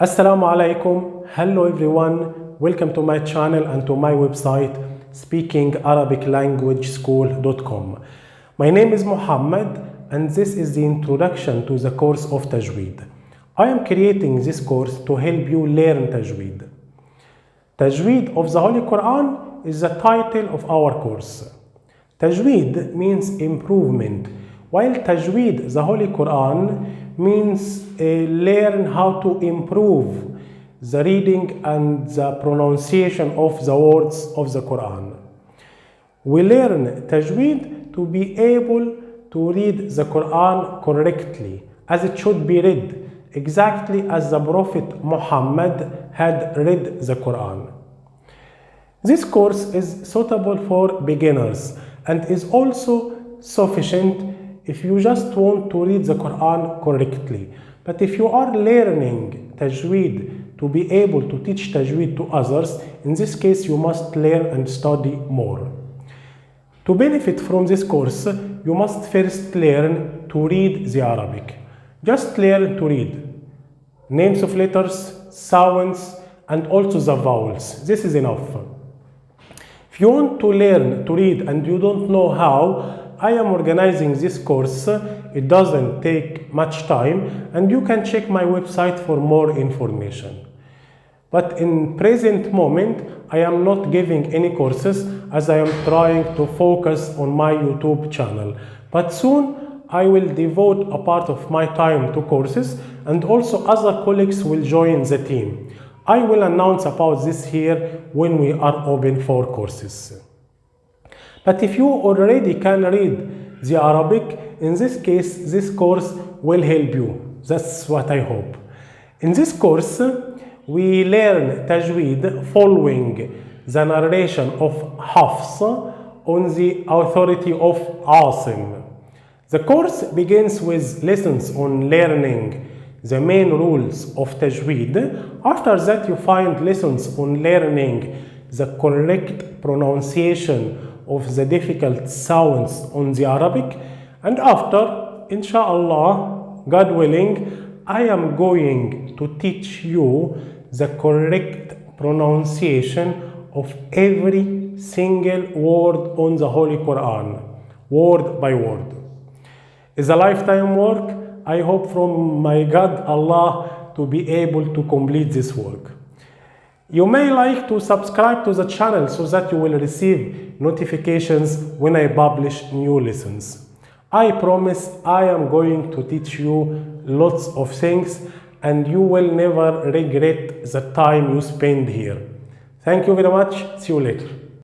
Assalam Alaykom. Hello everyone. Welcome to my channel and to my website speakingarabiclanguageschool.com. My name is Muhammad and this is the introduction to the course of Tajweed. I am creating this course to help you learn Tajweed. Tajweed of the Holy Quran is the title of our course. Tajweed means improvement, while Tajweed the Holy Quran means learn how to improve the reading and the pronunciation of the words of the Quran. We learn Tajweed to be able to read the Quran correctly, as it should be read, exactly as the Prophet Muhammad had read the Quran. This course is suitable for beginners and is also sufficient if you just want to read the Quran correctly. But if you are learning Tajweed to be able to teach Tajweed to others, in this case you must learn and study more. To benefit from this course, you must first learn to read the Arabic. Just learn to read names of letters, sounds, and also the vowels. This is enough. If you want to learn to read and you don't know how, I am organizing this course. It doesn't take much time and you can check my website for more information. But in present moment, I am not giving any courses as I am trying to focus on my YouTube channel. But soon I will devote a part of my time to courses and also other colleagues will join the team. I will announce about this here when we are open for courses. But if you already can read the Arabic, in this case, this course will help you. That's what I hope. In this course, we learn Tajweed following the narration of Hafs on the authority of Asim. The course begins with lessons on learning the main rules of Tajweed. After that, you find lessons on learning the correct pronunciation of the difficult sounds on the Arabic, and after, inshallah, God willing, I am going to teach you the correct pronunciation of every single word on the Holy Quran, word by word. It's a lifetime work. I hope from my God, Allah, to be able to complete this work. You may like to subscribe to the channel so that you will receive notifications when I publish new lessons. I promise I am going to teach you lots of things and you will never regret the time you spend here. Thank you very much. See you later.